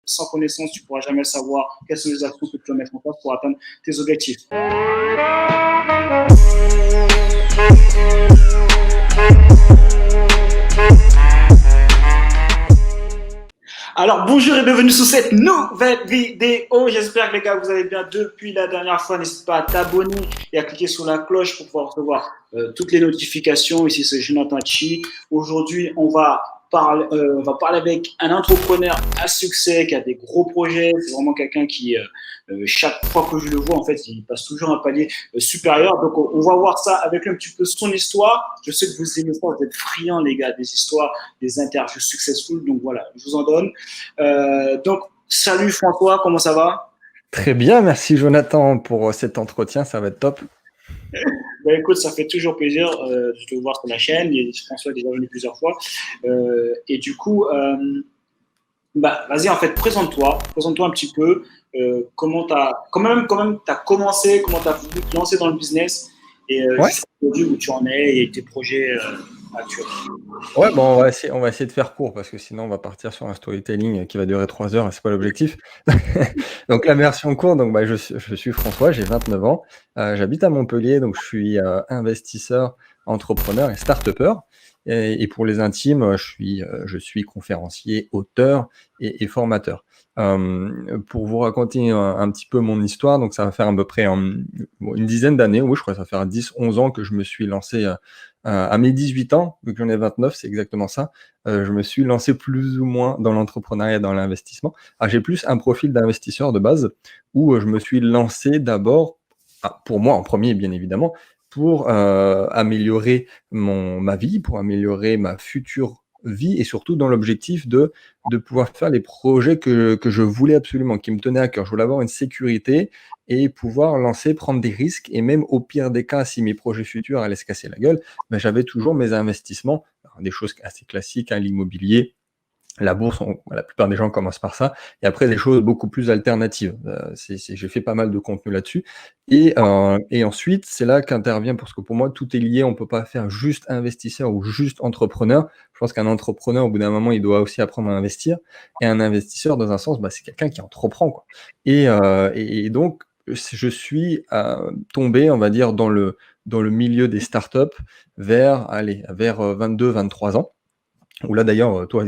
sans connaissance, tu ne pourras jamais savoir quelles sont les actions que tu dois mettre en place pour atteindre tes objectifs. Alors, bonjour et bienvenue sur cette nouvelle vidéo. J'espère que les gars, vous allez bien depuis la dernière fois. N'hésite pas à t'abonner et à cliquer sur la cloche pour pouvoir recevoir toutes les notifications. Ici, c'est Jonathan Chi. Aujourd'hui, on va parler avec un entrepreneur à succès qui a des gros projets. C'est vraiment quelqu'un qui, chaque fois que je le vois, en fait, il passe toujours un palier supérieur. Donc, on va voir ça avec lui un petit peu son histoire. Je sais que vous aimez ça, vous êtes friands, les gars, des histoires, des interviews successful. Donc, voilà, je vous en donne. Donc, salut François, comment ça va? Très bien, merci Jonathan pour cet entretien, ça va être top. Ben, écoute, ça fait toujours plaisir de te voir sur la chaîne. François est déjà venu plusieurs fois. Et du coup, vas-y, en fait, présente-toi un petit peu. Comment tu as commencé, comment tu as voulu te lancer dans le business et jusqu'à aujourd'hui où tu en es et tes projets actuels. Ouais, bon, on va essayer de faire court parce que sinon on va partir sur un storytelling qui va durer 3 heures et c'est pas l'objectif. Donc la version courte, donc je suis François, j'ai 29 ans, j'habite à Montpellier, donc je suis investisseur, entrepreneur et start-upper. Et pour les intimes, je suis conférencier, auteur et formateur. Pour vous raconter un petit peu mon histoire, donc ça va faire à peu près une dizaine d'années, oui, je crois que ça va faire 10-11 ans que je me suis lancé à mes 18 ans, vu que j'en ai 29, c'est exactement ça. Je me suis lancé plus ou moins dans l'entrepreneuriat, dans l'investissement. Alors, j'ai plus un profil d'investisseur de base, où je me suis lancé d'abord, pour moi en premier bien évidemment, pour améliorer ma vie, pour améliorer ma future vie et surtout dans l'objectif de pouvoir faire les projets que je voulais absolument, qui me tenaient à cœur. Je voulais avoir une sécurité et pouvoir prendre des risques et même au pire des cas, si mes projets futurs allaient se casser la gueule, j'avais toujours mes investissements, alors, des choses assez classiques, l'immobilier, la bourse, la plupart des gens commencent par ça, et après des choses beaucoup plus alternatives. J'ai fait pas mal de contenu là-dessus, et ensuite c'est là qu'intervient, parce que pour moi tout est lié, on peut pas faire juste investisseur ou juste entrepreneur. Je pense qu'un entrepreneur, au bout d'un moment, il doit aussi apprendre à investir, et un investisseur, dans un sens, c'est quelqu'un qui entreprend, quoi. Et donc je suis tombé, on va dire, dans le milieu des startups vers 22-23 ans. Où là d'ailleurs, toi,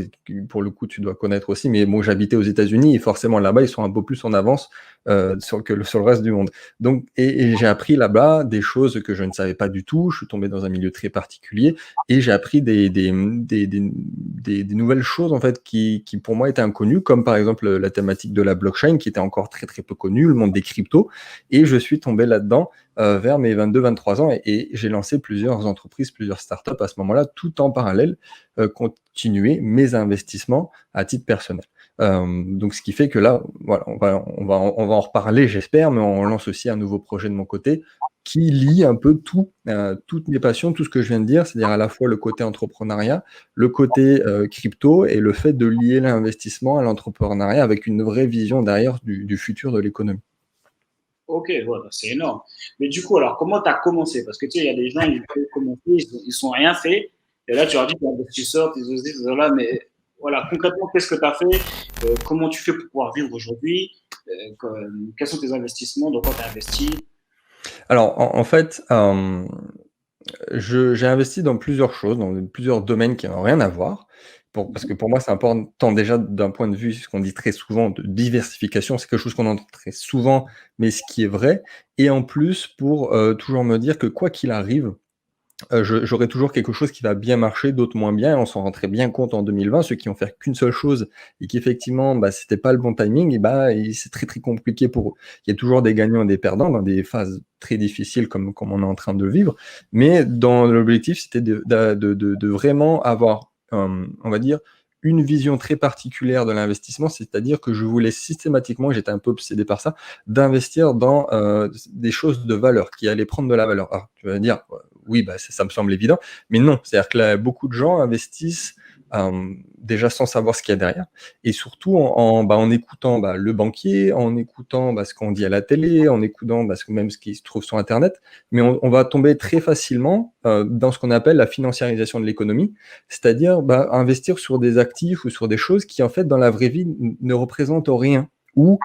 pour le coup, tu dois connaître aussi, mais bon, j'habitais aux États-Unis et forcément là-bas, ils sont un peu plus en avance sur le reste du monde. Donc, et j'ai appris là-bas des choses que je ne savais pas du tout. Je suis tombé dans un milieu très particulier et j'ai appris des nouvelles choses en fait qui pour moi étaient inconnues, comme par exemple la thématique de la blockchain qui était encore très très peu connue, le monde des cryptos. Et je suis tombé là-dedans vers mes 22-23 ans et j'ai lancé plusieurs entreprises, plusieurs startups à ce moment-là, tout en parallèle. Continuer mes investissements à titre personnel. Donc ce qui fait que là, voilà, on va en reparler, j'espère, mais on lance aussi un nouveau projet de mon côté qui lie un peu toutes mes passions, tout ce que je viens de dire, c'est-à-dire à la fois le côté entrepreneuriat, le côté crypto et le fait de lier l'investissement à l'entrepreneuriat avec une vraie vision derrière du futur de l'économie. Ok, voilà, c'est énorme. Mais du coup, alors, comment tu as commencé? Parce que tu sais, il y a des gens, ils peuvent commencer, ils sont rien fait. Et là, tu leur dis, tu es investisseur, tu es aussi, là, mais voilà, concrètement, qu'est-ce que tu as fait? Comment tu fais pour pouvoir vivre aujourd'hui? Quels sont tes investissements? Dans quoi tu as investi? Alors, en fait, j'ai investi dans plusieurs choses, dans plusieurs domaines qui n'ont rien à voir. Parce que pour moi, c'est important déjà d'un point de vue, ce qu'on dit très souvent, de diversification. C'est quelque chose qu'on entend très souvent, mais ce qui est vrai. Et en plus, pour toujours me dire que quoi qu'il arrive, j'aurai toujours quelque chose qui va bien marcher, d'autres moins bien. Et on s'en rend très bien compte en 2020. Ceux qui ont fait qu'une seule chose et qu'effectivement, c'était pas le bon timing, et c'est très très compliqué pour eux. Il y a toujours des gagnants et des perdants dans des phases très difficiles comme on est en train de le vivre. Mais dans l'objectif, c'était de vraiment avoir, on va dire, une vision très particulière de l'investissement, c'est-à-dire que je voulais systématiquement, j'étais un peu obsédé par ça, d'investir dans des choses de valeur, qui allaient prendre de la valeur. Alors, tu vas dire, oui, ça me semble évident, mais non, c'est-à-dire que là, beaucoup de gens investissent déjà sans savoir ce qu'il y a derrière, et surtout en écoutant le banquier, en écoutant ce qu'on dit à la télé, en écoutant même ce qui se trouve sur Internet, mais on va tomber très facilement dans ce qu'on appelle la financiarisation de l'économie, c'est-à-dire investir sur des actifs ou sur des choses qui en fait dans la vraie vie ne représentent rien, ou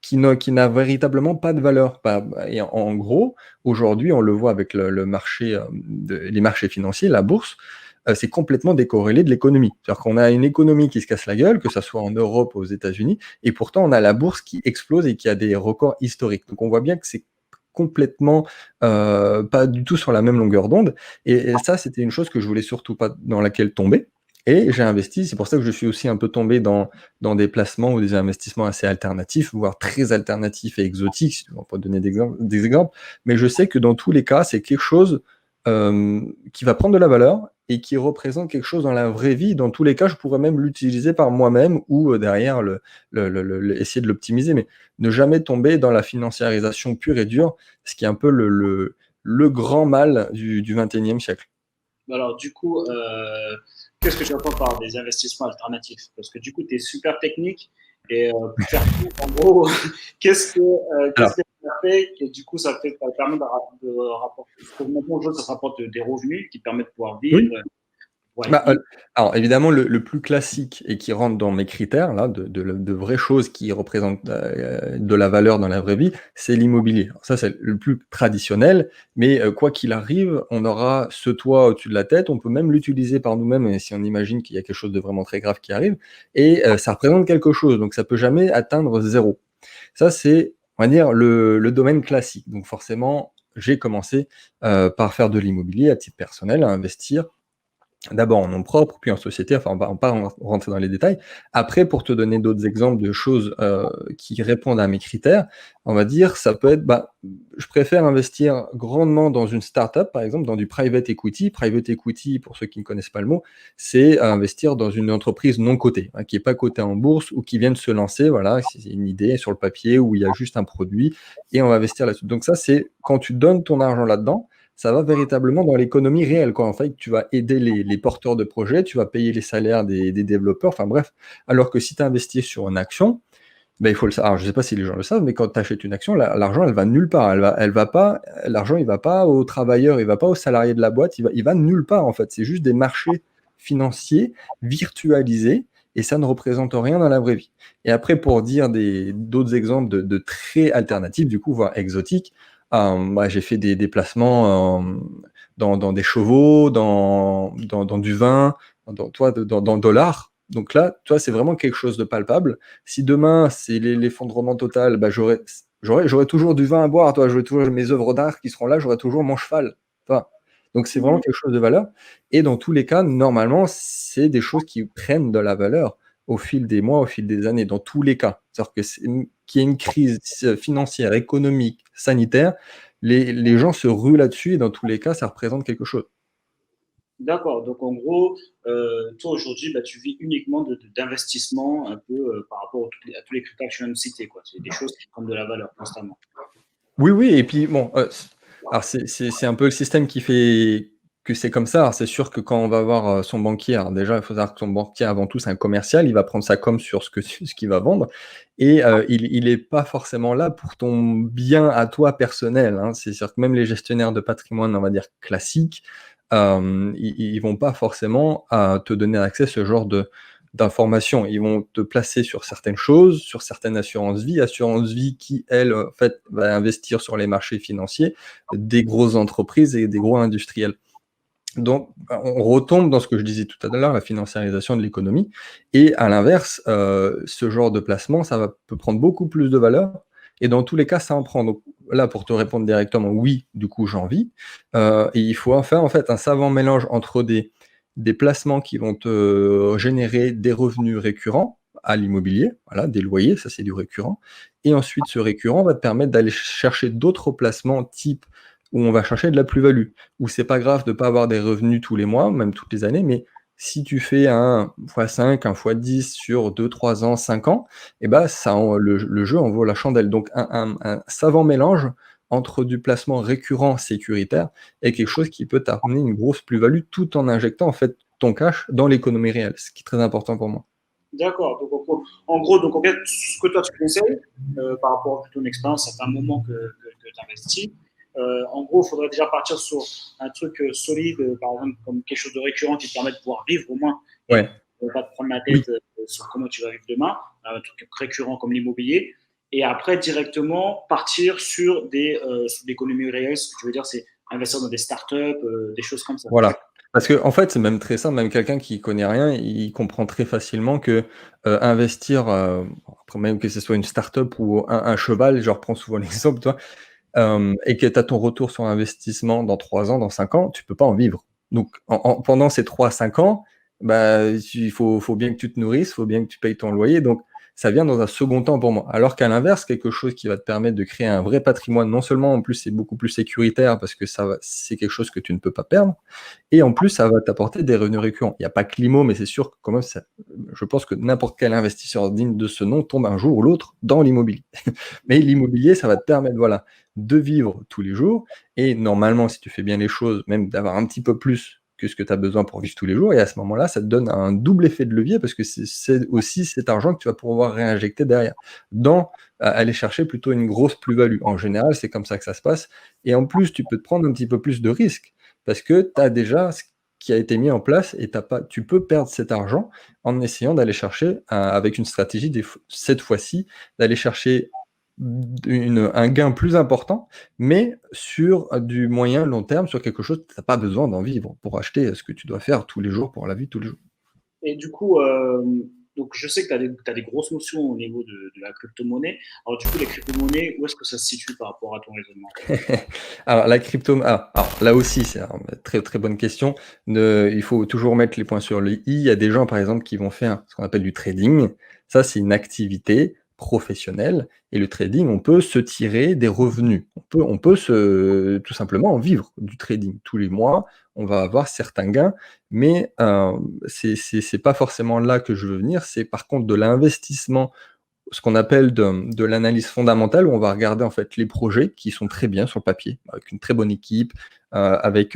qui n'a véritablement pas de valeur. Et en gros, aujourd'hui, on le voit avec le marché, les marchés financiers, la bourse, c'est complètement décorrélé de l'économie. C'est-à-dire qu'on a une économie qui se casse la gueule, que ce soit en Europe ou aux États-Unis, et pourtant on a la bourse qui explose et qui a des records historiques. Donc on voit bien que c'est complètement pas du tout sur la même longueur d'onde. Et ça, c'était une chose que je voulais surtout pas dans laquelle tomber. Et j'ai investi, c'est pour ça que je suis aussi un peu tombé dans des placements ou des investissements assez alternatifs, voire très alternatifs et exotiques, on peut donner des exemples, mais je sais que dans tous les cas, c'est quelque chose qui va prendre de la valeur et qui représente quelque chose dans la vraie vie. Dans tous les cas, je pourrais même l'utiliser par moi-même ou derrière essayer de l'optimiser, mais ne jamais tomber dans la financiarisation pure et dure, ce qui est un peu le grand mal du XXIe siècle. Alors, du coup, qu'est-ce que tu entends par des investissements alternatifs? Parce que du coup, tu es super technique et pour faire court, en gros, Alors, qu'est-ce que tu as fait et du coup, ça permet de rapporter, parce que maintenant, aujourd'hui, ça rapporte des revenus qui permettent de pouvoir vivre, oui. pouvoir être libre. Alors évidemment, le plus classique et qui rentre dans mes critères, là, de vraies choses qui représentent de la valeur dans la vraie vie, c'est l'immobilier. Alors ça, c'est le plus traditionnel, mais quoi qu'il arrive, on aura ce toit au-dessus de la tête, on peut même l'utiliser par nous-mêmes et si on imagine qu'il y a quelque chose de vraiment très grave qui arrive, et ça représente quelque chose, donc ça peut jamais atteindre zéro. Ça, c'est, on va dire, le domaine classique. Donc forcément, j'ai commencé par faire de l'immobilier à titre personnel, à investir d'abord en nom propre, puis en société, enfin on va pas rentrer dans les détails. Après, pour te donner d'autres exemples de choses qui répondent à mes critères, on va dire, ça peut être, je préfère investir grandement dans une startup, par exemple, dans du private equity. Private equity, pour ceux qui ne connaissent pas le mot, c'est investir dans une entreprise non cotée, hein, qui n'est pas cotée en bourse ou qui vient de se lancer, voilà, c'est une idée sur le papier où il y a juste un produit et on va investir là-dessus. Donc ça, c'est quand tu donnes ton argent là-dedans, ça va véritablement dans l'économie réelle, quoi. En fait, tu vas aider les porteurs de projets, tu vas payer les salaires des développeurs, enfin bref. Alors que si tu investis sur une action, il faut le savoir. Alors, je ne sais pas si les gens le savent, mais quand tu achètes une action, l'argent, elle va nulle part. Elle va pas, l'argent, il va pas aux travailleurs, il va pas aux salariés de la boîte, il va nulle part, en fait. C'est juste des marchés financiers virtualisés et ça ne représente rien dans la vraie vie. Et après, pour dire d'autres exemples de très alternatifs, du coup, voire exotiques, j'ai fait des déplacements dans des chevaux, dans du vin, dans l'art. Donc là, toi, c'est vraiment quelque chose de palpable. Si demain, c'est l'effondrement total, j'aurai toujours du vin à boire, toi, j'aurai toujours mes œuvres d'art qui seront là, j'aurai toujours mon cheval. Enfin, donc c'est vraiment quelque chose de valeur. Et dans tous les cas, normalement, c'est des choses qui prennent de la valeur au fil des mois, au fil des années, dans tous les cas. C'est-à-dire qu'il y ait une crise financière, économique, sanitaire, les gens se ruent là-dessus et dans tous les cas, ça représente quelque chose. D'accord. Donc, en gros, toi, aujourd'hui, tu vis uniquement d'investissement un peu par rapport à tous les critères que je viens de citer, quoi. C'est des choses qui prennent de la valeur constamment. Oui, oui, et puis bon, alors c'est un peu le système qui fait que c'est comme ça. Alors c'est sûr que quand on va voir son banquier, alors déjà, il faut savoir que son banquier, avant tout, c'est un commercial, il va prendre sa com sur ce qu'il va vendre et il est pas forcément là pour ton bien à toi personnel, hein. C'est sûr que même les gestionnaires de patrimoine, on va dire classiques, ils vont pas forcément te donner accès à ce genre d'informations. Ils vont te placer sur certaines choses, sur certaines assurances vie qui, elle, en fait, va investir sur les marchés financiers des grosses entreprises et des gros industriels. Donc, on retombe dans ce que je disais tout à l'heure, la financiarisation de l'économie. Et à l'inverse, ce genre de placement, peut prendre beaucoup plus de valeur. Et dans tous les cas, ça en prend. Donc là, pour te répondre directement, oui, du coup, j'en vis. Et il faut en faire en fait un savant mélange entre des placements qui vont te générer des revenus récurrents à l'immobilier, voilà, des loyers, ça c'est du récurrent. Et ensuite, ce récurrent va te permettre d'aller chercher d'autres placements type où on va chercher de la plus-value, où c'est pas grave de pas avoir des revenus tous les mois, même toutes les années, mais si tu fais un x5, un x10 sur 2, 3 ans, 5 ans, et ben ça, le jeu en vaut la chandelle. Donc un savant mélange entre du placement récurrent sécuritaire et quelque chose qui peut t'amener une grosse plus-value tout en injectant en fait ton cash dans l'économie réelle, ce qui est très important pour moi. D'accord. Donc, en gros, donc, en fait, ce que toi tu conseilles, par rapport à ton expérience, ça fait un moment que tu investis. En gros, il faudrait déjà partir sur un truc solide, par exemple, comme quelque chose de récurrent qui te permet de pouvoir vivre au moins et Ouais, ne pas te prendre la oui. tête sur comment tu vas vivre demain, un truc récurrent comme l'immobilier. Et après, directement partir sur l'économie réelle. Ce que tu veux dire, c'est investir dans des startups, des choses comme ça. Voilà. Parce que en fait, c'est même très simple, même quelqu'un qui connaît rien, il comprend très facilement que, investir, après même que ce soit une start-up ou un cheval, je reprends souvent l'exemple, tu vois? Et que tu as ton retour sur investissement dans 3 ans, dans 5 ans, tu peux pas en vivre. Donc pendant ces 3 à 5 ans, bah, il faut bien que tu te nourrisses, il faut bien que tu payes ton loyer, donc ça vient dans un second temps pour moi. Alors qu'à l'inverse, quelque chose qui va te permettre de créer un vrai patrimoine, non seulement en plus c'est beaucoup plus sécuritaire parce que c'est quelque chose que tu ne peux pas perdre et en plus ça va t'apporter des revenus récurrents. Il y a pas que l'IMO, mais c'est sûr que quand même ça je pense que n'importe quel investisseur digne de ce nom tombe un jour ou l'autre dans l'immobilier. Mais l'immobilier, ça va te permettre, voilà, de vivre tous les jours et normalement, si tu fais bien les choses, même d'avoir un petit peu plus que ce que tu as besoin pour vivre tous les jours et à ce moment-là, ça te donne un double effet de levier parce que c'est aussi cet argent que tu vas pouvoir réinjecter derrière dans aller chercher plutôt une grosse plus-value. En général, c'est comme ça que ça se passe et en plus, tu peux te prendre un petit peu plus de risques parce que tu as déjà ce qui a été mis en place et tu peux perdre cet argent en essayant d'aller chercher, avec une stratégie cette fois-ci, d'aller chercher un gain plus important, mais sur du moyen long terme, sur quelque chose tu as pas besoin d'en vivre pour acheter ce que tu dois faire tous les jours pour la vie de tous les jours. Et du coup, donc je sais que tu as des grosses notions au niveau de la crypto-monnaie. Alors du coup, les crypto-monnaies, où est-ce que ça se situe par rapport à ton raisonnement? Alors la crypto alors là aussi, c'est une très, très bonne question. Il faut toujours mettre les points sur les i. Il y a des gens, par exemple, qui vont faire ce qu'on appelle du trading. Ça, c'est une activité professionnelle et le trading, on peut se tirer des revenus. On peut tout simplement en vivre du trading. Tous les mois, on va avoir certains gains, mais c'est pas forcément là que je veux venir. C'est par contre de l'investissement ce qu'on appelle de l'analyse fondamentale, où on va regarder en fait les projets qui sont très bien sur le papier, avec une très bonne équipe, avec,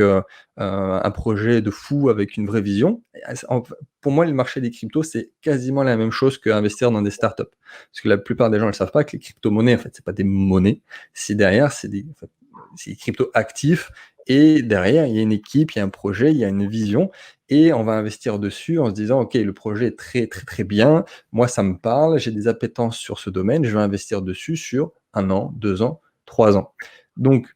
un projet de fou, avec une vraie vision. Et pour moi, le marché des cryptos, c'est quasiment la même chose qu'investir dans des startups. Parce que la plupart des gens ne le savent pas que les crypto-monnaies, en fait, c'est pas des monnaies. C'est derrière, c'est des cryptos actifs et derrière, il y a une équipe, il y a un projet, il y a une vision et on va investir dessus en se disant: «OK, le projet est très, très, très bien, moi, ça me parle, j'ai des appétences sur ce domaine, je vais investir dessus sur 1 an, 2 ans, 3 ans. Donc,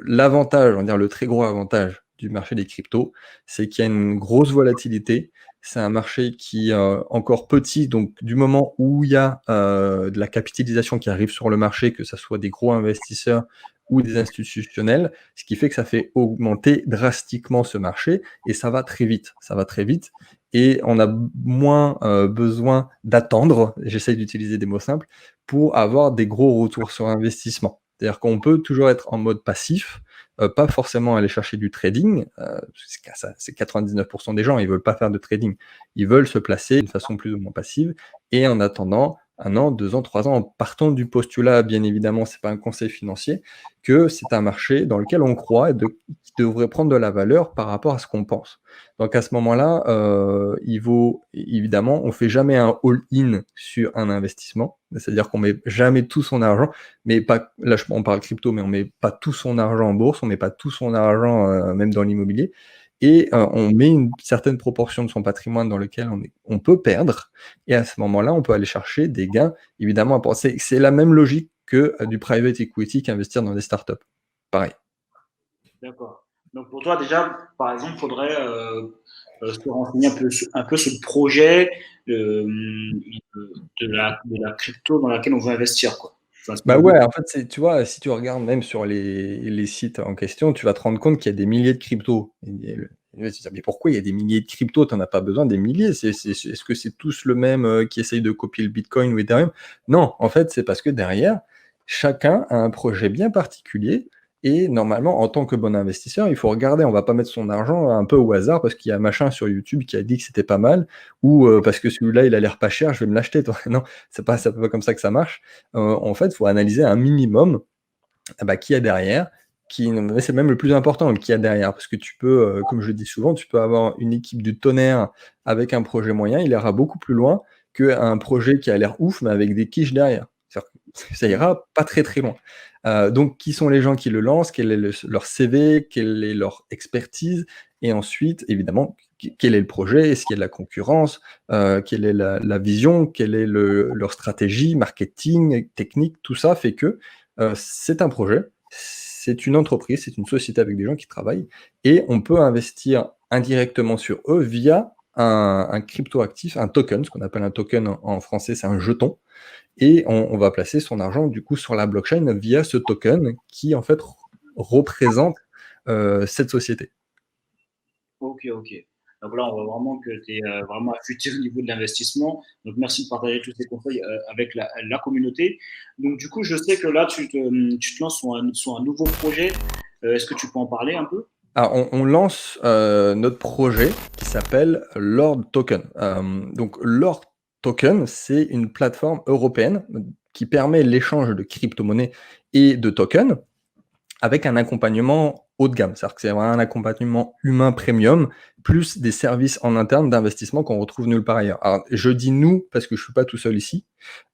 l'avantage, on va dire le très gros avantage du marché des cryptos, c'est qu'il y a une grosse volatilité. C'est un marché qui est encore petit, donc du moment où il y a de la capitalisation qui arrive sur le marché, que ça soit des gros investisseurs ou des institutionnels, ce qui fait que ça fait augmenter drastiquement ce marché et ça va très vite. Ça va très vite et on a moins besoin d'attendre, j'essaye d'utiliser des mots simples, pour avoir des gros retours sur investissement. C'est-à-dire qu'on peut toujours être en mode passif, pas forcément aller chercher du trading, c'est 99 des gens, ils veulent pas faire de trading. Ils veulent se placer d'une façon plus ou moins passive et en attendant 1 an, 2 ans, 3 ans, en partant du postulat, bien évidemment, c'est pas un conseil financier, que c'est un marché dans lequel on croit et qui devrait prendre de la valeur par rapport à ce qu'on pense. Donc à ce moment-là, il vaut évidemment, on fait jamais un all-in sur un investissement. C'est-à-dire qu'on met jamais tout son argent, mais pas là on parle crypto, mais on met pas tout son argent en bourse, on met pas tout son argent, même dans l'immobilier et on met une certaine proportion de son patrimoine dans lequel on peut perdre et à ce moment-là, on peut aller chercher des gains évidemment importants. C'est la même logique que, du private equity qu'investir dans des startups. Pareil. D'accord. Donc pour toi, déjà, par exemple, il faudrait se renseigner un peu sur le projet de la crypto dans laquelle on veut investir, quoi. Enfin, Bah, ouais, en fait, tu vois, si tu regardes même sur les sites en question, tu vas te rendre compte qu'il y a des milliers de cryptos et là, tu te dis: «Mais pourquoi il y a des milliers de cryptos? Tu en as pas besoin des milliers, est-ce que c'est tous le même, qui essaye de copier le Bitcoin ou Ethereum?» Non, en fait, c'est parce que derrière, chacun a un projet bien particulier et normalement, en tant que bon investisseur, il faut regarder. On va pas mettre son argent un peu au hasard parce qu'il y a machin sur YouTube qui a dit que c'était pas mal ou, parce que celui-là, il a l'air pas cher, je vais me l'acheter, toi. Non, c'est pas comme ça que ça marche. En fait, il faut analyser un minimum, bah, qui y a derrière, mais c'est même le plus important qu'il y a derrière, parce que tu peux, comme je le dis souvent, tu peux avoir une équipe du tonnerre avec un projet moyen, il ira beaucoup plus loin qu'un projet qui a l'air ouf, mais avec des quiches derrière. C'est-à-dire que ça ira pas très, très loin. Donc qui sont les gens qui le lancent? Quel est leur CV? Quelle est leur expertise? Et ensuite, évidemment, quel est le projet? Est-ce qu'il y a de la concurrence? Quelle est la vision? Quelle est leur stratégie marketing, technique? Tout ça fait que, c'est un projet, c'est une entreprise, c'est une société avec des gens qui travaillent et on peut investir indirectement sur eux via un cryptoactif, un token, ce qu'on appelle un token en français, c'est un jeton et on va placer son argent du coup sur la blockchain via ce token qui en fait représente, cette société. Ok, ok. Donc là, on voit vraiment que tu es vraiment affûté au niveau de l'investissement. Donc merci de partager tous ces conseils avec la communauté. Donc du coup, je sais que là, tu te lances sur un nouveau projet. Est-ce que tu peux en parler un peu? Alors on lance, notre projet qui s'appelle Lord Token. Donc Lord Token, c'est une plateforme européenne, qui permet l'échange de crypto-monnaies et de tokens avec un accompagnement haut de gamme. C'est-à-dire que c'est vraiment un accompagnement humain premium, plus des services en interne d'investissement qu'on retrouve nulle part ailleurs. Alors, je dis «nous» parce que je suis pas tout seul ici.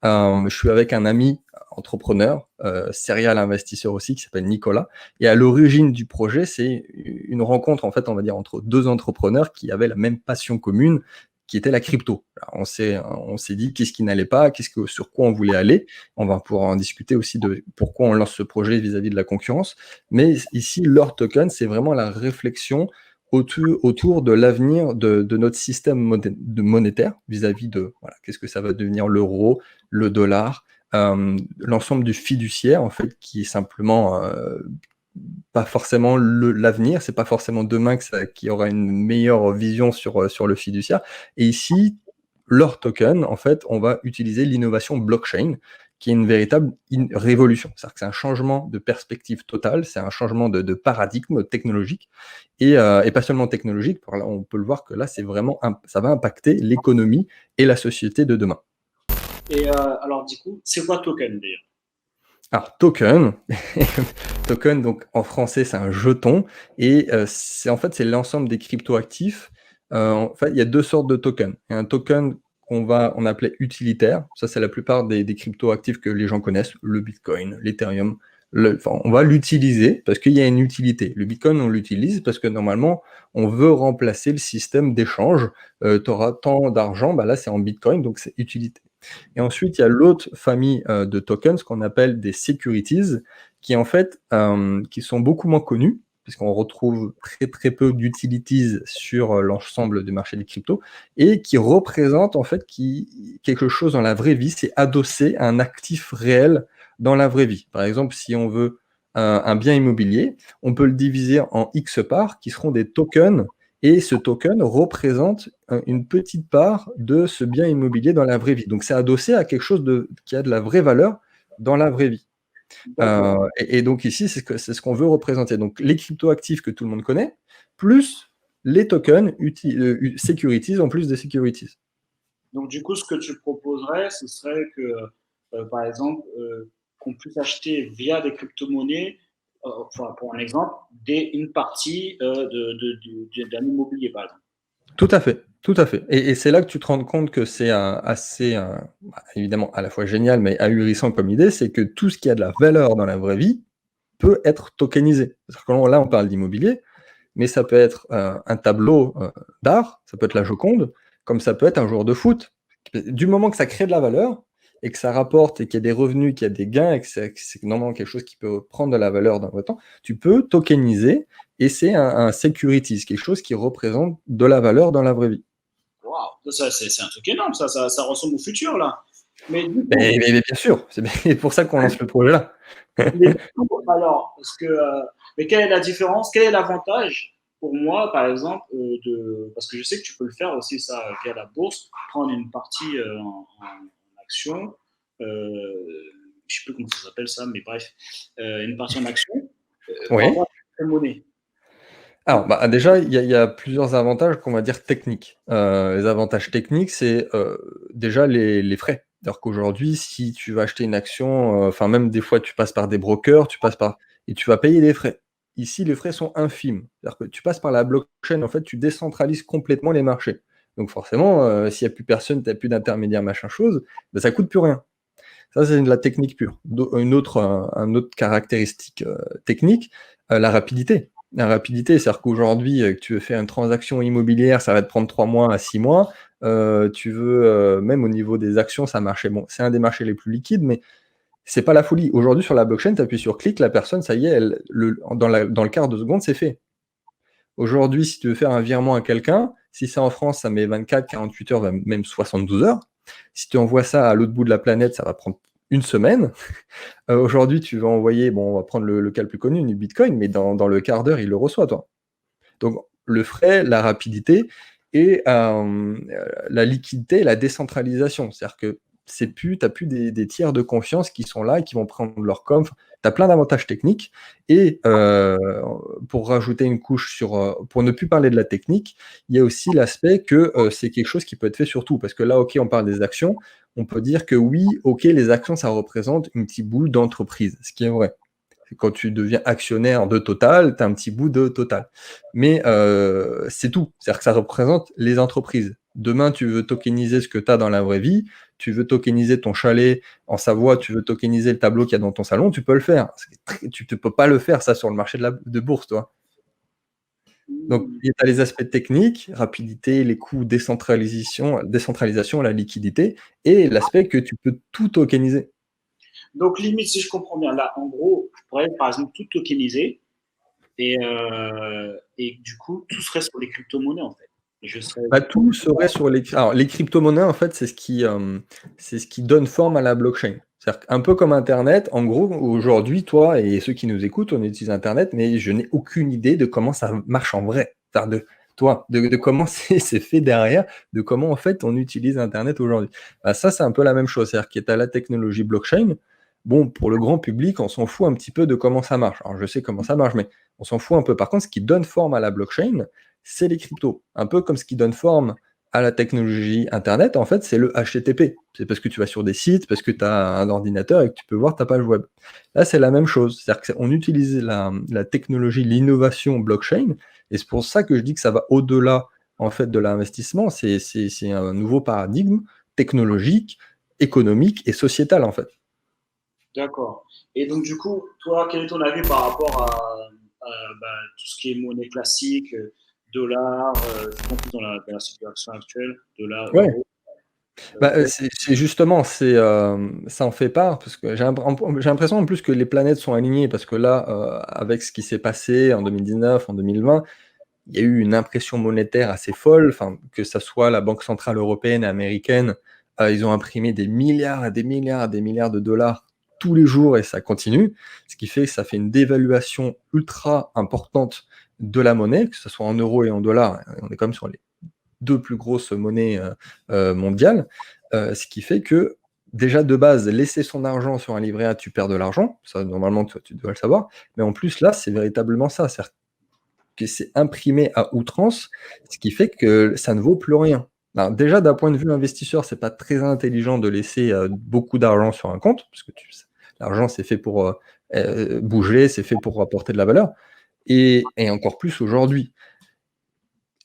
Je suis avec un ami entrepreneur, serial investisseur aussi, qui s'appelle Nicolas et à l'origine du projet, c'est une rencontre, en fait, on va dire, entre 2 entrepreneurs qui avaient la même passion commune, qui était la crypto. Alors on s'est dit: «Qu'est-ce qui n'allait pas? Sur quoi on voulait aller?» On va pouvoir en discuter aussi de pourquoi on lance ce projet vis-à-vis de la concurrence. Mais ici, leur token, c'est vraiment la réflexion autour de l'avenir de notre système monétaire vis-à-vis de voilà, qu'est-ce que ça va devenir l'euro, le dollar, l'ensemble du fiduciaire, en fait, qui est simplement pas forcément l'avenir, c'est pas forcément demain qu'il y aura une meilleure vision sur le fiduciaire. Et ici, leur token, en fait, on va utiliser l'innovation blockchain, qui est une véritable révolution. C'est-à-dire que c'est un changement de perspective totale, c'est un changement de paradigme technologique, et pas seulement technologique, là, on peut le voir que là, c'est vraiment, ça va impacter l'économie et la société de demain. Et alors du coup, c'est quoi token d'ailleurs? Alors token, token donc en français c'est un jeton et c'est l'ensemble des cryptoactifs. En fait, il y a 2 sortes de tokens. Il y a un token on appelait utilitaire, ça c'est la plupart des cryptoactifs que les gens connaissent, le Bitcoin, l'Ethereum, on va l'utiliser parce qu'il y a une utilité. Le Bitcoin, on l'utilise parce que normalement, on veut remplacer le système d'échange. Tu auras tant d'argent, bah là c'est en Bitcoin, donc c'est utilité. Et ensuite, il y a l'autre famille de tokens qu'on appelle des securities, qui en fait, qui sont beaucoup moins connus, puisqu'on retrouve très très peu d'utilities sur l'ensemble du marché des cryptos, et qui représentent en fait quelque chose dans la vraie vie, c'est adossé à un actif réel dans la vraie vie. Par exemple, si on veut un bien immobilier, on peut le diviser en X parts, qui seront des tokens et ce token représente une petite part de ce bien immobilier dans la vraie vie. Donc c'est adossé à quelque chose qui a de la vraie valeur dans la vraie vie. D'accord. Et donc ici, c'est ce qu'on veut représenter. Donc les cryptoactifs que tout le monde connaît, plus les tokens securities en plus des securities. Donc du coup, ce que tu proposerais, ce serait que, par exemple, qu'on puisse acheter via des crypto-monnaies, enfin, pour un exemple, une partie d'un immobilier, par exemple. Tout à fait, tout à fait. Et c'est là que tu te rends compte que c'est assez, évidemment, à la fois génial, mais ahurissant comme idée, c'est que tout ce qui a de la valeur dans la vraie vie peut être tokenisé. C'est-à-dire que là, on parle d'immobilier, mais ça peut être un tableau d'art, ça peut être la Joconde, comme ça peut être un joueur de foot. Du moment que ça crée de la valeur et que ça rapporte et qu'il y a des revenus, qu'il y a des gains et que c'est normalement quelque chose qui peut prendre de la valeur dans le temps, tu peux tokeniser et c'est un securities, quelque chose qui représente de la valeur dans la vraie vie. Waouh, ça, c'est un truc énorme, ça ressemble au futur, là. Mais du coup, Mais bien sûr, c'est pour ça qu'on lance le projet là. mais du coup, alors, mais quelle est la différence, quel est l'avantage pour moi, par exemple, parce que je sais que tu peux le faire aussi, ça, via la bourse, prendre une partie en action, je ne sais plus comment ça s'appelle ça, mais bref, une partie en action par Oui. rapport à la monnaie. Alors, bah, déjà, il y a plusieurs avantages qu'on va dire techniques. Les avantages techniques, c'est, déjà les frais. C'est-à-dire qu'aujourd'hui, si tu vas acheter une action, enfin même des fois tu passes par des brokers, tu passes par et tu vas payer des frais. Ici, les frais sont infimes. C'est-à-dire que tu passes par la blockchain, en fait, tu décentralises complètement les marchés. Donc forcément, s'il n'y a plus personne, tu n'as plus d'intermédiaire, machin chose, ben, ça coûte plus rien. Ça, c'est de la technique pure. Un autre caractéristique technique, la rapidité. La rapidité, c'est-à-dire qu'aujourd'hui, que tu veux faire une transaction immobilière, ça va te prendre 3 mois à 6 mois. Tu veux, même au niveau des actions, ça marchait. Bon, c'est un des marchés les plus liquides, mais c'est pas la folie. Aujourd'hui, sur la blockchain, tu appuies sur clic, la personne, ça y est, dans le quart de seconde, c'est fait. Aujourd'hui, si tu veux faire un virement à quelqu'un, si c'est en France, ça met 24, 48 heures, même 72 heures. Si tu envoies ça à l'autre bout de la planète, ça va prendre une semaine. Aujourd'hui, tu vas envoyer, bon, on va prendre le cas le plus connu, du Bitcoin, mais dans le quart d'heure, il le reçoit, toi. Donc, le frais, la rapidité et la liquidité et la décentralisation. C'est-à-dire que tu n'as plus des tiers de confiance qui sont là et qui vont prendre leur com. Tu as plein d'avantages techniques. Et pour rajouter une couche pour ne plus parler de la technique, il y a aussi l'aspect que c'est quelque chose qui peut être fait sur tout. Parce que là, OK, on parle des actions. On peut dire que oui, OK, les actions, ça représente une petite boule d'entreprise, ce qui est vrai. Quand tu deviens actionnaire de Total, tu as un petit bout de Total. Mais c'est tout. C'est-à-dire que ça représente les entreprises. Demain, tu veux tokeniser ce que tu as dans la vraie vie, tu veux tokeniser ton chalet en Savoie, tu veux tokeniser le tableau qu'il y a dans ton salon, tu peux le faire. Tu ne peux pas le faire, ça, sur le marché de bourse, toi. Donc, tu as les aspects techniques, rapidité, les coûts, décentralisation, la liquidité, et l'aspect que tu peux tout tokeniser. Donc, limite, si je comprends bien, là, en gros, je pourrais, par exemple, tout tokeniser et du coup, tout serait sur les crypto-monnaies, en fait. Tout serait sur les... Alors, les crypto-monnaies, en fait, c'est ce qui donne forme à la blockchain. C'est-à-dire un peu comme Internet, en gros, aujourd'hui, toi et ceux qui nous écoutent, on utilise Internet, mais je n'ai aucune idée de comment ça marche en vrai. De comment c'est fait derrière, de comment, en fait, on utilise Internet aujourd'hui. Ça, c'est un peu la même chose. C'est-à-dire qu'il y a la technologie blockchain. Bon, pour le grand public, on s'en fout un petit peu de comment ça marche. Alors, je sais comment ça marche, mais on s'en fout un peu. Par contre, ce qui donne forme à la blockchain, c'est les cryptos. Un peu comme ce qui donne forme à la technologie Internet, en fait, c'est le HTTP. C'est parce que tu vas sur des sites, parce que tu as un ordinateur et que tu peux voir ta page web. Là, c'est la même chose. C'est-à-dire qu'on utilise la technologie, l'innovation blockchain, et c'est pour ça que je dis que ça va au-delà, en fait, de l'investissement. C'est un nouveau paradigme technologique, économique et sociétal, en fait. D'accord. Et donc, du coup, toi, quel est ton avis par rapport tout ce qui est monnaie classique, dollar, je compris dans la situation actuelle, dollar, Ouais. euro. C'est justement, ça en fait part, parce que j'ai l'impression en plus que les planètes sont alignées, parce que là, avec ce qui s'est passé en 2019, en 2020, il y a eu une impression monétaire assez folle, que ce soit la Banque centrale européenne et américaine, ils ont imprimé des milliards et des milliards et des milliards de dollars tous les jours et ça continue, ce qui fait que ça fait une dévaluation ultra importante de la monnaie, que ce soit en euros et en dollars. On est quand même sur les deux plus grosses monnaies mondiales, ce qui fait que déjà de base, laisser son argent sur un livret A, tu perds de l'argent, ça normalement tu dois le savoir, mais en plus là, c'est véritablement ça, c'est-à-dire que c'est imprimé à outrance, ce qui fait que ça ne vaut plus rien. Alors déjà, d'un point de vue investisseur, c'est pas très intelligent de laisser beaucoup d'argent sur un compte, parce que l'argent c'est fait pour bouger, c'est fait pour apporter de la valeur, et encore plus aujourd'hui.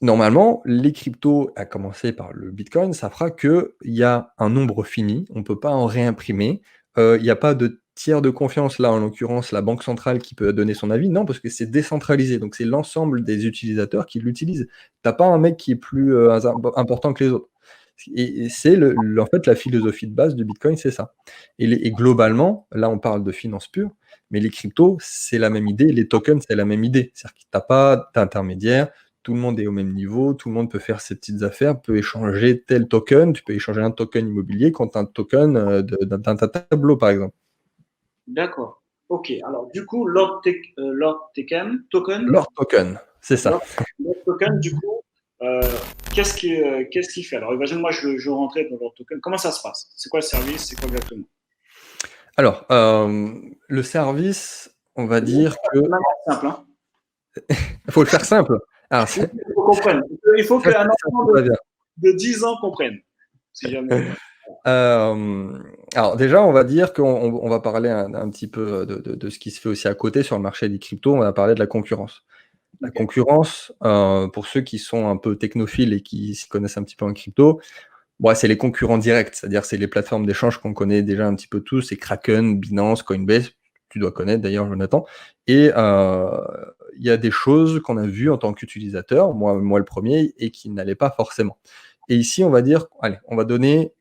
Normalement, les cryptos, à commencer par le Bitcoin, ça fera qu'il y a un nombre fini, on ne peut pas en réimprimer, il n'y a pas de tiers de confiance, là en l'occurrence la banque centrale qui peut donner son avis, non, parce que c'est décentralisé, donc c'est l'ensemble des utilisateurs qui l'utilisent. Tu n'as pas un mec qui est plus important que les autres. Et c'est en fait la philosophie de base du Bitcoin, c'est ça. Et globalement, là on parle de finance pure, mais les cryptos, c'est la même idée, les tokens, c'est la même idée. C'est-à-dire que tu n'as pas d'intermédiaire, tout le monde est au même niveau, tout le monde peut faire ses petites affaires, peut échanger tel token, tu peux échanger un token immobilier contre un token d'un tableau, par exemple. D'accord. Ok. Alors, du coup, token, Leur token, c'est ça. Lord Token, du coup, qu'est-ce qu'il fait? Alors, imagine, moi, je rentrais dans Lord Token. Comment ça se passe? C'est quoi le service? C'est quoi exactement? Alors, le service, on va dire que... C'est simple, hein? Il faut le faire simple. Alors, Il faut qu'on comprenne. Il faut ça, qu'un ça enfant va bien. de 10 ans comprenne. Si jamais. Alors déjà, on va dire qu'on va parler un petit peu de ce qui se fait aussi à côté sur le marché des cryptos. On va parler de la concurrence. La Ok. concurrence, pour ceux qui sont un peu technophiles et qui s'y connaissent un petit peu en crypto, bon, c'est les concurrents directs, c'est-à-dire c'est les plateformes d'échange qu'on connaît déjà un petit peu tous, c'est Kraken, Binance, Coinbase, tu dois connaître d'ailleurs, Jonathan. Et il y a des choses qu'on a vues en tant qu'utilisateur, moi le premier, et qui n'allaient pas forcément. Et ici, on va dire, allez, on va donner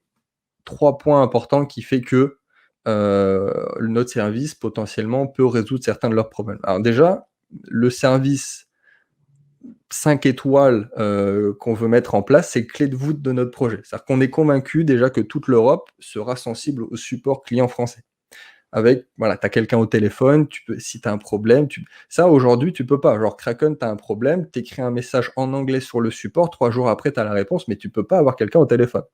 3 points importants qui fait que notre service potentiellement peut résoudre certains de leurs problèmes. Alors déjà, le service 5 étoiles qu'on veut mettre en place, c'est clé de voûte de notre projet. C'est-à-dire qu'on est convaincu déjà que toute l'Europe sera sensible au support client français. Avec, voilà, tu as quelqu'un au téléphone, si tu as un problème, ça aujourd'hui, tu peux pas. Genre Kraken, tu as un problème, tu écris un message en anglais sur le support, 3 jours après, tu as la réponse, mais tu peux pas avoir quelqu'un au téléphone.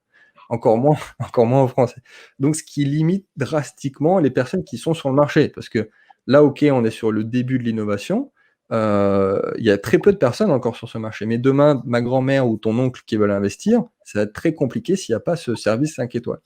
Encore moins, encore moins en français. Donc, ce qui limite drastiquement les personnes qui sont sur le marché. Parce que là, OK, on est sur le début de l'innovation. Il y a très peu de personnes encore sur ce marché. Mais demain, ma grand-mère ou ton oncle qui veulent investir, ça va être très compliqué s'il n'y a pas ce service 5 étoiles.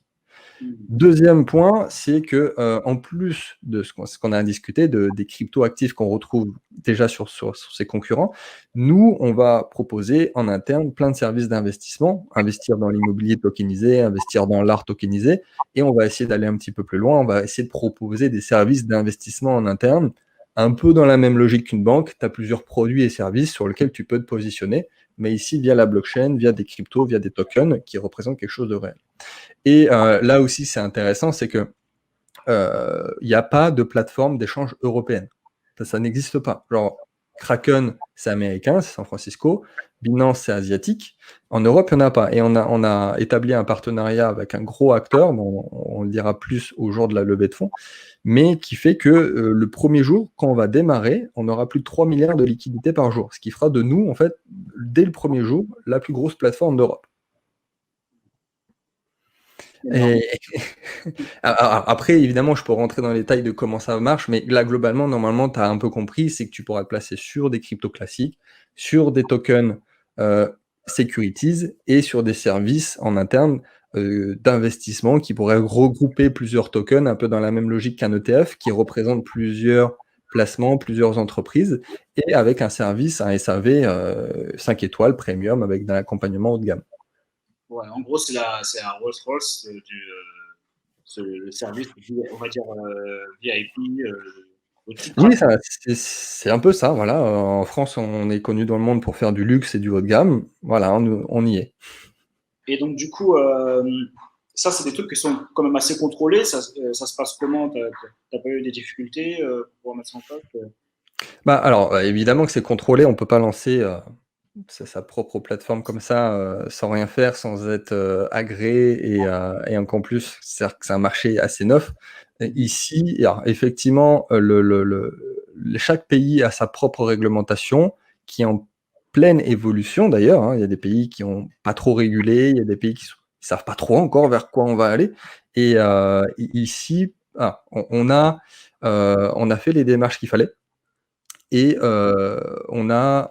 Deuxième point, c'est que en plus de ce qu'on a discuté, des crypto-actifs qu'on retrouve déjà sur ses concurrents, nous, on va proposer en interne plein de services d'investissement, investir dans l'immobilier tokenisé, investir dans l'art tokenisé, et on va essayer d'aller un petit peu plus loin, on va essayer de proposer des services d'investissement en interne, un peu dans la même logique qu'une banque, tu as plusieurs produits et services sur lesquels tu peux te positionner, mais ici via la blockchain, via des cryptos, via des tokens qui représentent quelque chose de réel. Et là aussi, c'est intéressant, c'est que il n'y a pas de plateforme d'échange européenne. Ça n'existe pas. Genre, Kraken, c'est américain, c'est San Francisco. Binance, c'est asiatique. En Europe, il n'y en a pas. Et on a établi un partenariat avec un gros acteur, dont on le dira plus au jour de la levée de fonds, mais qui fait que le premier jour, quand on va démarrer, on aura plus de 3 milliards de liquidités par jour, ce qui fera de nous, en fait, dès le premier jour, la plus grosse plateforme d'Europe. Énorme. Et après, évidemment, je peux rentrer dans les détails de comment ça marche, mais là, globalement, normalement, tu as un peu compris, c'est que tu pourras te placer sur des cryptos classiques, sur des tokens securities et sur des services en interne d'investissement qui pourraient regrouper plusieurs tokens, un peu dans la même logique qu'un ETF, qui représente plusieurs placements, plusieurs entreprises, et avec un service, un SAV 5 étoiles premium avec un accompagnement haut de gamme. Ouais, en gros, c'est un Rolls-Royce le service, on va dire, VIP. Au-dessus de Oui, Kraken. c'est un peu ça, voilà. En France, on est connu dans le monde pour faire du luxe et du haut de gamme. Voilà, on y est. Et donc, du coup, ça, c'est des trucs qui sont quand même assez contrôlés. Ça se passe comment? T'as pas eu des difficultés pour pouvoir mettre ça en place? Bah, alors, évidemment que c'est contrôlé, on peut pas lancer sa propre plateforme comme ça sans rien faire, sans être agréé et encore plus, c'est-à-dire que c'est un marché assez neuf. Et ici, alors, effectivement, chaque pays a sa propre réglementation qui est en pleine évolution d'ailleurs, hein. Il y a des pays qui ont pas trop régulé, il y a des pays qui savent pas trop encore vers quoi on va aller. Et ici, on a fait les démarches qu'il fallait. Et enfin,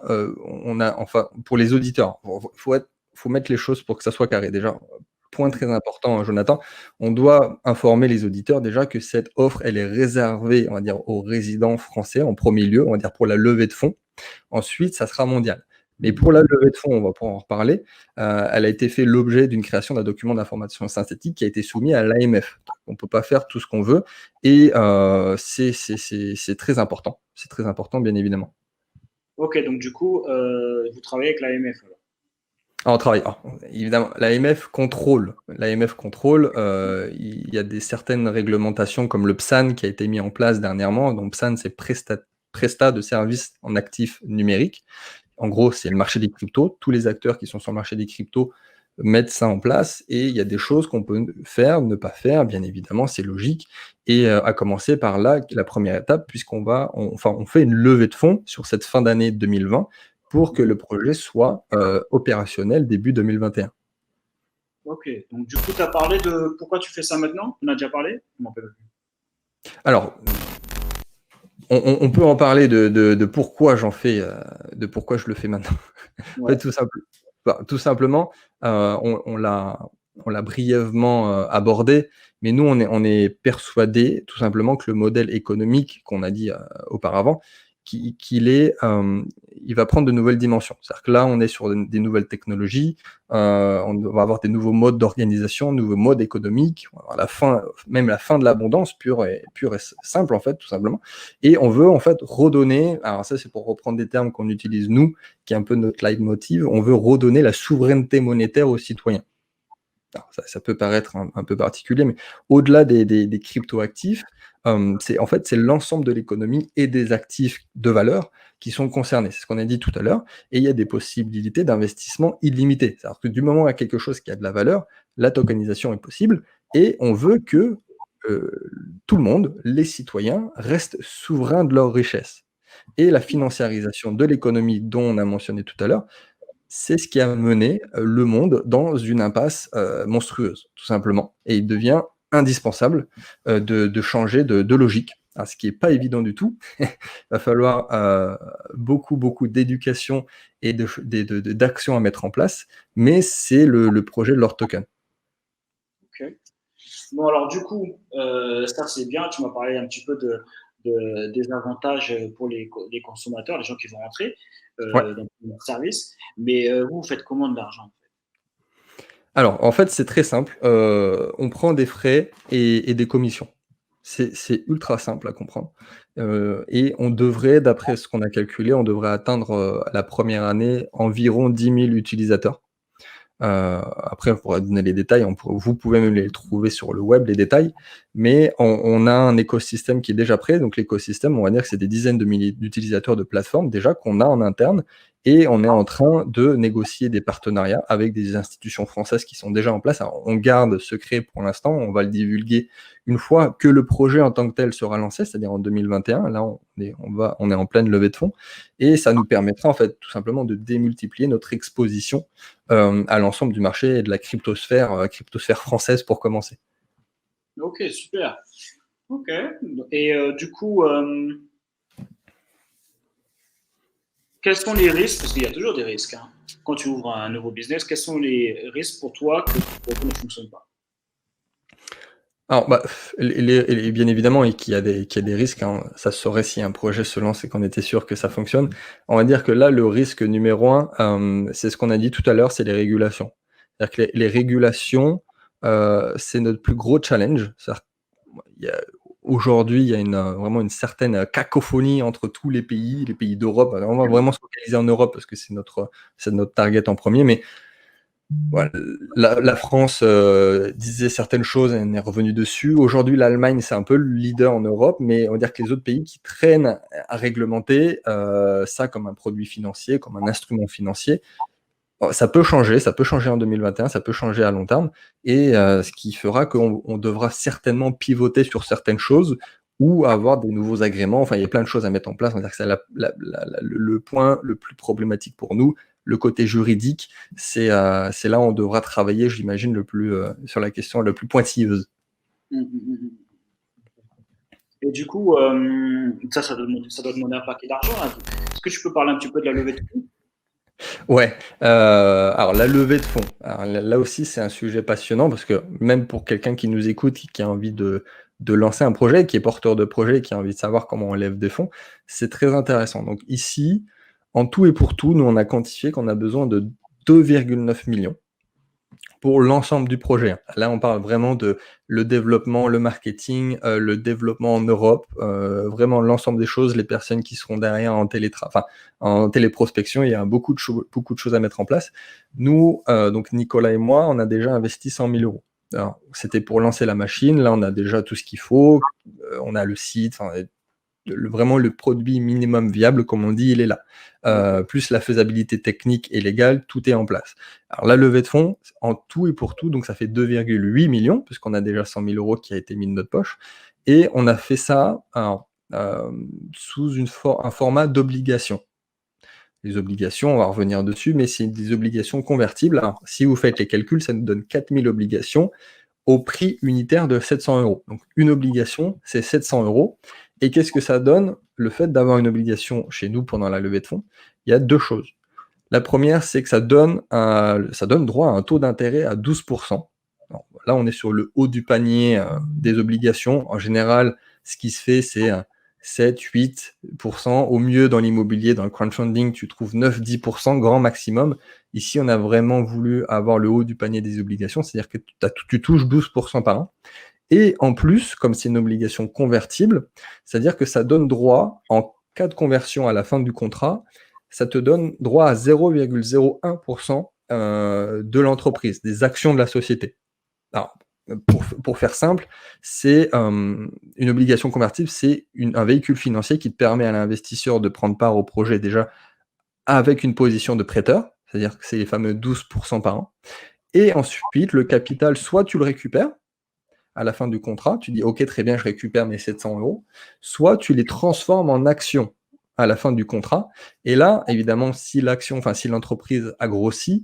pour les auditeurs, faut mettre les choses pour que ça soit carré. Déjà, point très important, hein, Jonathan, on doit informer les auditeurs déjà que cette offre, elle est réservée, on va dire, aux résidents français en premier lieu, on va dire pour la levée de fonds. Ensuite, ça sera mondial. Mais pour la levée de fonds, on va pouvoir en reparler, elle a été fait l'objet d'une création d'un document d'information synthétique qui a été soumis à l'AMF. On ne peut pas faire tout ce qu'on veut et c'est très important. C'est très important, bien évidemment. Ok, donc du coup, vous travaillez avec l'AMF. Alors, on travaille. Alors, évidemment, l'AMF contrôle. L'AMF contrôle. Il y a certaines réglementations comme le PSAN qui a été mis en place dernièrement. Donc, PSAN, c'est Prestat de services en actifs numériques. En gros, c'est le marché des cryptos. Tous les acteurs qui sont sur le marché des cryptos mettre ça en place et il y a des choses qu'on peut faire, ne pas faire, bien évidemment, c'est logique. Et à commencer par là, la première étape, on fait une levée de fonds sur cette fin d'année 2020 pour que le projet soit opérationnel début 2021. Ok, donc du coup, tu as parlé de pourquoi tu fais ça maintenant? On a déjà parlé? Je m'en rappelle plus. Alors, on peut en parler de pourquoi j'en fais, de pourquoi je le fais maintenant. En Ouais. fait, tout simplement, on l'a on l'a brièvement abordé, mais nous, on est persuadé tout simplement que le modèle économique qu'on a dit auparavant, qu'il est, il va prendre de nouvelles dimensions. C'est-à-dire que là, on est sur des nouvelles technologies, on va avoir des nouveaux modes d'organisation, nouveaux modes économiques, on va avoir même la fin de l'abondance pure et simple, en fait, tout simplement. Et on veut, en fait, redonner, alors ça, c'est pour reprendre des termes qu'on utilise nous, qui est un peu notre leitmotiv, on veut redonner la souveraineté monétaire aux citoyens. Alors ça peut paraître un peu particulier, mais au-delà des cryptoactifs, c'est l'ensemble de l'économie et des actifs de valeur qui sont concernés. C'est ce qu'on a dit tout à l'heure et il y a des possibilités d'investissement illimitées. C'est-à-dire que du moment où il y a quelque chose qui a de la valeur, la tokenisation est possible et on veut que, tout le monde, les citoyens, restent souverains de leurs richesses et la financiarisation de l'économie dont on a mentionné tout à l'heure, c'est ce qui a mené, le monde dans une impasse, monstrueuse, tout simplement et il devient indispensable, de changer de logique. Alors ce qui est pas évident du tout. Il va falloir, beaucoup d'éducation et d'actions à mettre en place, mais c'est le projet de leur token. Ok. Bon, alors du coup, ça c'est bien, tu m'as parlé un petit peu des avantages pour les consommateurs, les gens qui vont rentrer Ouais. dans le service, mais vous faites comment de l'argent? Alors, en fait, c'est très simple, on prend des frais et des commissions. C'est ultra simple à comprendre, et on devrait, d'après ce qu'on a calculé, on devrait atteindre, la première année environ 10 000 utilisateurs. Après, on pourra donner les détails, vous pouvez même les trouver sur le web, les détails, mais on a un écosystème qui est déjà prêt. Donc l'écosystème, on va dire que c'est des dizaines de milliers d'utilisateurs de plateformes déjà qu'on a en interne et on est en train de négocier des partenariats avec des institutions françaises qui sont déjà en place. Alors, on garde secret pour l'instant, on va le divulguer une fois que le projet en tant que tel sera lancé, c'est-à-dire en 2021. Là, on est en pleine levée de fonds et ça nous permettra en fait tout simplement de démultiplier notre exposition à l'ensemble du marché et de la cryptosphère française pour commencer. Ok, super. Ok. Et du coup, quels sont les risques? Parce qu'il y a toujours des risques, hein. Quand tu ouvres un nouveau business, quels sont les risques pour toi que ton projet ne fonctionne pas? Alors, bah, bien évidemment, et qu'il y a des risques, hein, ça se saurait si un projet se lance et qu'on était sûr que ça fonctionne. On va dire que là, le risque numéro un, c'est ce qu'on a dit tout à l'heure, c'est les régulations. C'est-à-dire que les régulations, c'est notre plus gros challenge. C'est-à-dire qu'il y a aujourd'hui, il y a vraiment une certaine cacophonie entre tous les pays d'Europe. Alors, on va vraiment se focaliser en Europe parce que c'est notre target en premier, mais voilà, la France disait certaines choses et on est revenu dessus. Aujourd'hui, l'Allemagne, c'est un peu le leader en Europe, mais on va dire que les autres pays qui traînent à réglementer ça comme un produit financier, comme un instrument financier, ça peut changer en 2021, ça peut changer à long terme, et ce qui fera qu'on devra certainement pivoter sur certaines choses ou avoir des nouveaux agréments. Enfin, il y a plein de choses à mettre en place. On va dire que c'est le point le plus problématique pour nous. Le côté juridique, c'est là où on devra travailler, j'imagine, sur la question la plus pointilleuse. Et du coup, ça doit demander un paquet d'argent, là. Est-ce que tu peux parler un petit peu de la levée de fonds? Ouais, alors la levée de fonds, alors là aussi, c'est un sujet passionnant parce que même pour quelqu'un qui nous écoute, qui a envie de lancer un projet, qui est porteur de projet, qui a envie de savoir comment on lève des fonds, c'est très intéressant. Donc ici, en tout et pour tout, nous, on a quantifié qu'on a besoin de 2,9 millions pour l'ensemble du projet, hein. Là, on parle vraiment de le développement, le marketing, le développement en Europe, vraiment l'ensemble des choses, les personnes qui seront derrière en téléprospection, il y a beaucoup de choses à mettre en place. Nous, donc Nicolas et moi, on a déjà investi 100 000 €. Alors, c'était pour lancer la machine. Là, on a déjà tout ce qu'il faut. On a le site, vraiment le produit minimum viable, comme on dit, il est là. Plus la faisabilité technique et légale, tout est en place. Alors la levée de fonds, en tout et pour tout, donc ça fait 2,8 millions, puisqu'on a déjà 100 000 € qui a été mis de notre poche, et on a fait ça sous un format d'obligation. Les obligations, on va revenir dessus, mais c'est des obligations convertibles. Alors, si vous faites les calculs, ça nous donne 4000 obligations au prix unitaire de 700 €. Donc une obligation, c'est 700 €. Et qu'est-ce que ça donne, le fait d'avoir une obligation chez nous pendant la levée de fonds? Il y a 2 choses. La première, c'est que ça donne droit à un taux d'intérêt à 12%. là, on est sur le haut du panier des obligations. En général, ce qui se fait, c'est 7-8%. Au mieux, dans l'immobilier, dans le crowdfunding, tu trouves 9-10%, grand maximum. Ici, on a vraiment voulu avoir le haut du panier des obligations, c'est-à-dire que tu touches 12% par an. Et en plus, comme c'est une obligation convertible, c'est-à-dire que ça donne droit, en cas de conversion à la fin du contrat, ça te donne droit à 0,01% de l'entreprise, des actions de la société. Alors, pour faire simple, c'est une obligation convertible, c'est un véhicule financier qui te permet à l'investisseur de prendre part au projet déjà avec une position de prêteur, c'est-à-dire que c'est les fameux 12% par an. Et ensuite, le capital, soit tu le récupères à la fin du contrat, tu dis « Ok, très bien, je récupère mes 700 euros », soit tu les transformes en actions à la fin du contrat. Et là, évidemment, si l'entreprise a grossi,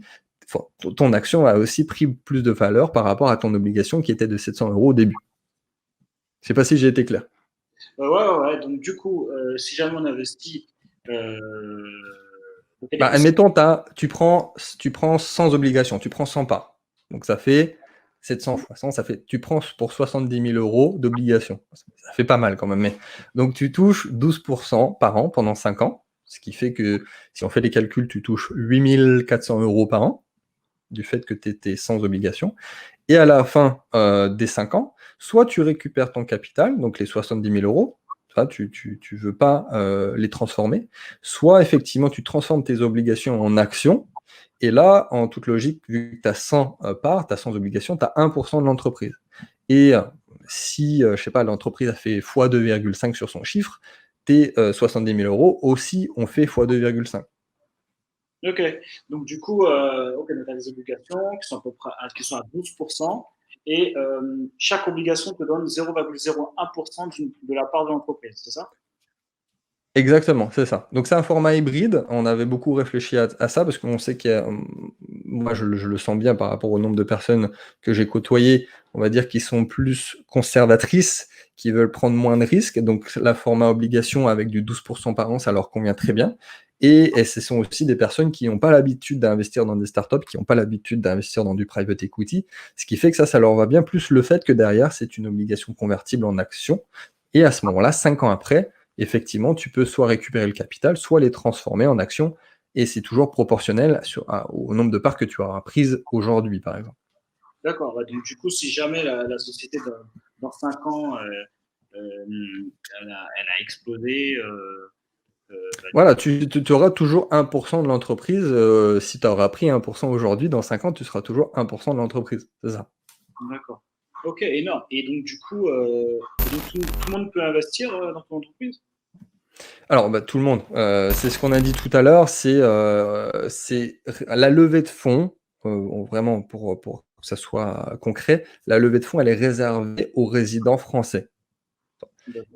ton action a aussi pris plus de valeur par rapport à ton obligation qui était de 700 euros au début. Je ne sais pas si j'ai été clair. Ouais. Donc, du coup, si jamais on investit. Admettons, tu prends sans obligation, tu prends 100 parts. Donc, ça fait 700 fois 100, tu prends pour 70 000 euros d'obligation. Ça fait pas mal quand même. Donc, tu touches 12% par an pendant 5 ans, ce qui fait que, si on fait les calculs, tu touches 8 400 euros par an, du fait que tu étais sans obligation. Et à la fin des 5 ans, soit tu récupères ton capital, donc les 70 000 euros, tu ne veux pas les transformer, soit effectivement tu transformes tes obligations en actions, et là, en toute logique, vu que tu as 100 parts, tu as 100 obligations, tu as 1% de l'entreprise. Et si, je sais pas, l'entreprise a fait x2,5 sur son chiffre, tes 70 000 euros aussi ont fait x2,5. Ok, donc du coup, on a des obligations qui sont à peu près qui sont à 12%, et chaque obligation te donne 0,01% de la part de l'entreprise, c'est ça? Exactement, c'est ça. Donc c'est un format hybride. On avait beaucoup réfléchi à ça parce qu'on sait qu'il y a, moi je le sens bien par rapport au nombre de personnes que j'ai côtoyées, on va dire, qui sont plus conservatrices, qui veulent prendre moins de risques. Donc la format obligation avec du 12% par an, ça leur convient très bien. Et ce sont aussi des personnes qui n'ont pas l'habitude d'investir dans des startups, qui n'ont pas l'habitude d'investir dans du private equity, ce qui fait que ça leur va bien, plus le fait que derrière, c'est une obligation convertible en action. Et à ce moment-là, 5 ans après, effectivement, tu peux soit récupérer le capital, soit les transformer en actions, et c'est toujours proportionnel au nombre de parts que tu auras prises aujourd'hui, par exemple. D'accord, donc du coup, si jamais la société dans 5 ans, elle a explosé, Voilà, tu auras toujours 1% de l'entreprise. Si tu auras pris 1% aujourd'hui, dans 5 ans, tu seras toujours 1% de l'entreprise. C'est ça. d'accord. Ok, énorme. Et donc du coup, tout le monde peut investir dans ton entreprise? Alors, tout le monde. C'est ce qu'on a dit tout à l'heure, c'est la levée de fonds, vraiment pour que ça soit concret, la levée de fonds, elle est réservée aux résidents français.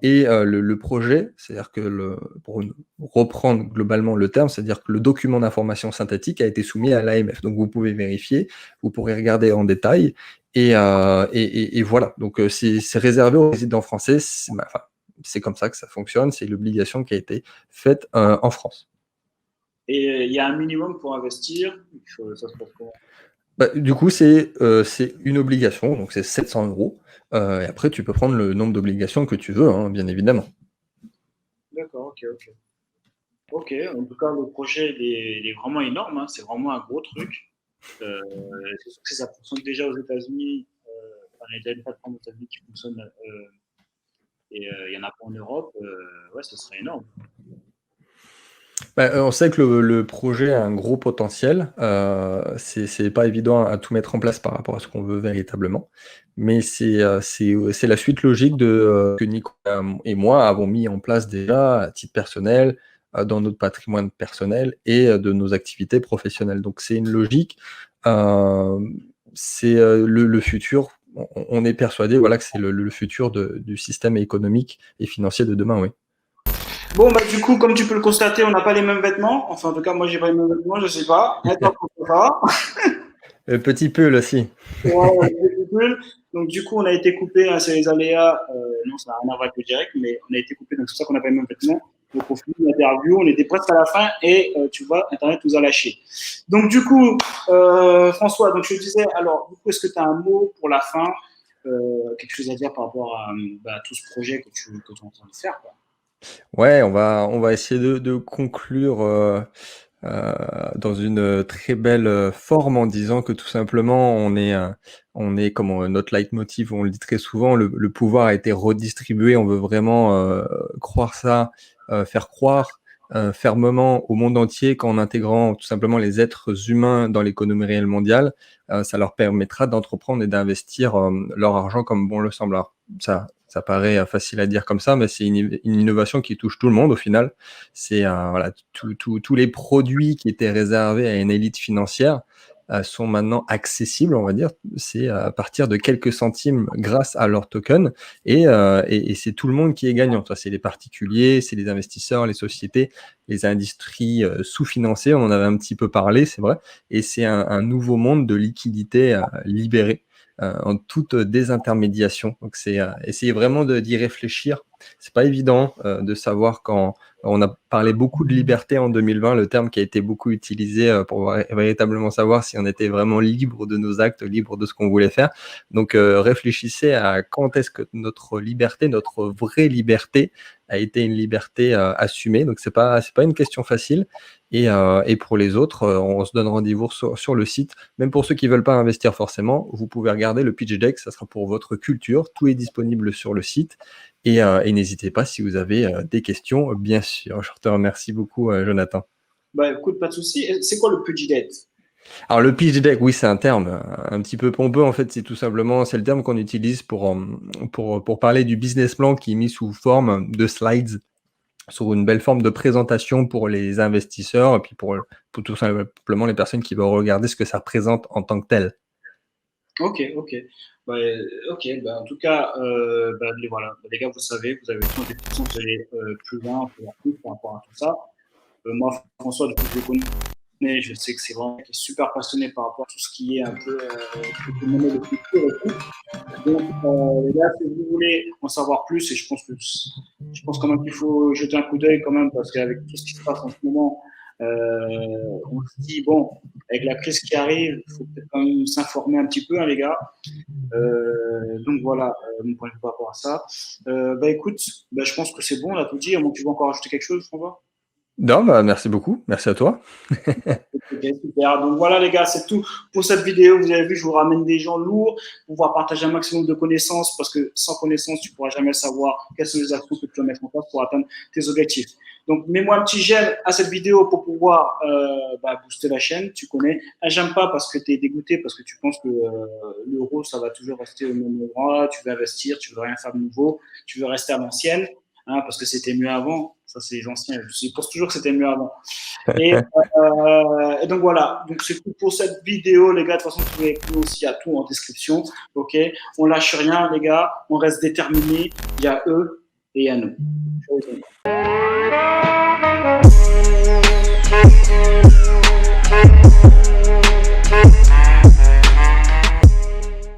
Et le projet, c'est-à-dire que pour reprendre globalement le terme, c'est-à-dire que le document d'information synthétique a été soumis à l'AMF. Donc vous pouvez vérifier, vous pourrez regarder en détail. Et voilà, donc c'est réservé aux résidents français. C'est comme ça que ça fonctionne, c'est l'obligation qui a été faite en France. Et il y a un minimum pour investir, ça se passe comment? Du coup, c'est une obligation, donc c'est 700 euros. Et après, tu peux prendre le nombre d'obligations que tu veux, hein, bien évidemment. D'accord, ok. Ok, en tout cas, le projet il est vraiment énorme, hein, c'est vraiment un gros truc. C'est sûr que ça fonctionne déjà aux États-Unis. Il y a déjà une plateforme aux États-Unis qui fonctionne, et il n'y en a pas en Europe. Ouais, ce serait énorme. On sait que le projet a un gros potentiel. C'est pas évident à tout mettre en place par rapport à ce qu'on veut véritablement. Mais c'est la suite logique que Nicolas et moi avons mis en place déjà à titre personnel, dans notre patrimoine personnel et de nos activités professionnelles. Donc c'est une logique. C'est le futur. On est persuadé, voilà, que c'est le futur du système économique et financier de demain, oui. Bon, du coup, comme tu peux le constater, on n'a pas les mêmes vêtements. Enfin, en tout cas, moi, j'ai pas les mêmes vêtements, je sais pas. Maintenant, on sait pas. Petit peu, là, si. Ouais, c'est cool. Donc, du coup, on a été coupé, hein, c'est les aléas. Non, ça n'a rien à voir avec le direct, mais on a été coupé, donc c'est pour ça qu'on n'a pas les mêmes vêtements. Donc, on finit l'interview, on était presque à la fin et tu vois, Internet nous a lâchés. Donc, du coup, François, donc je te disais, alors, du coup, est-ce que tu as un mot pour la fin, quelque chose à dire par rapport à tout ce projet que tu es en train de faire, quoi. Ouais, on va essayer de conclure dans une très belle forme en disant que tout simplement on est comme notre leitmotiv, on le dit très souvent, le pouvoir a été redistribué. On veut vraiment croire ça, faire croire fermement au monde entier qu'en intégrant tout simplement les êtres humains dans l'économie réelle mondiale, ça leur permettra d'entreprendre et d'investir leur argent comme bon le semble. Alors, ça paraît facile à dire comme ça, mais c'est une innovation qui touche tout le monde au final. C'est voilà, tous les produits qui étaient réservés à une élite financière sont maintenant accessibles, on va dire. C'est à partir de quelques centimes grâce à leur token et c'est tout le monde qui est gagnant. Ça, c'est les particuliers, c'est les investisseurs, les sociétés, les industries sous-financées. On en avait un petit peu parlé, c'est vrai. Et c'est un nouveau monde de liquidité libérée en toute désintermédiation. Donc, c'est essayer vraiment d'y réfléchir. C'est pas évident de savoir quand on a parlé beaucoup de liberté en 2020, le terme qui a été beaucoup utilisé pour véritablement savoir si on était vraiment libre de nos actes, libre de ce qu'on voulait faire. Donc, réfléchissez à quand est-ce que notre liberté, notre vraie liberté, a été une liberté assumée. Donc, c'est pas une question facile. Et pour les autres, on se donne rendez-vous sur le site. Même pour ceux qui ne veulent pas investir forcément, vous pouvez regarder le pitch deck, ça sera pour votre culture. Tout est disponible sur le site. Et n'hésitez pas si vous avez des questions, bien sûr. Je te remercie beaucoup, Jonathan. Bah, écoute, pas de souci. C'est quoi le pitch deck? Alors, le pitch deck, oui, c'est un terme un petit peu pompeux. En fait, c'est tout simplement, c'est le terme qu'on utilise pour parler du business plan qui est mis sous forme de slides, sur une belle forme de présentation pour les investisseurs et puis pour tout simplement les personnes qui vont regarder ce que ça représente en tant que tel. Ok, ok. Bah, ok, bah, en tout cas, voilà. Les gars, vous savez, vous avez tout des questions, vous allez plus loin, plus par rapport à tout ça. Moi, François, depuis que je le connais, je sais que c'est vraiment qui est super passionné par rapport à tout ce qui est un peu le futur et tout. Donc, les gars, si vous voulez en savoir plus, et je pense quand même qu'il faut jeter un coup d'œil quand même, parce qu'avec tout ce qui se passe en ce moment, on se dit, bon, avec la crise qui arrive, il faut peut-être quand même s'informer un petit peu, hein, les gars. Donc voilà, mon point de vue par rapport à ça. Écoute, je pense que c'est bon, on a tout dit. À moins que tu veux encore ajouter quelque chose, François? Non, bah, merci beaucoup. Merci à toi. Ok, super. Donc voilà les gars, c'est tout pour cette vidéo. Vous avez vu, je vous ramène des gens lourds pour pouvoir partager un maximum de connaissances parce que sans connaissances, tu ne pourras jamais savoir quelles sont les actions que tu dois mettre en place pour atteindre tes objectifs. Donc mets-moi un petit j'aime à cette vidéo pour pouvoir booster la chaîne, tu connais. Un j'aime pas parce que tu es dégoûté, parce que tu penses que l'euro, ça va toujours rester au même endroit, tu veux investir, tu veux rien faire de nouveau, tu veux rester à l'ancienne. Hein, parce que c'était mieux avant. Ça, c'est les anciens. Je pense toujours que c'était mieux avant. Et donc voilà. Donc c'est tout pour cette vidéo, les gars. De toute façon, vous pouvez écouter aussi à tout en description. Ok. On lâche rien, les gars. On reste déterminés. Il y a eux et il y a nous.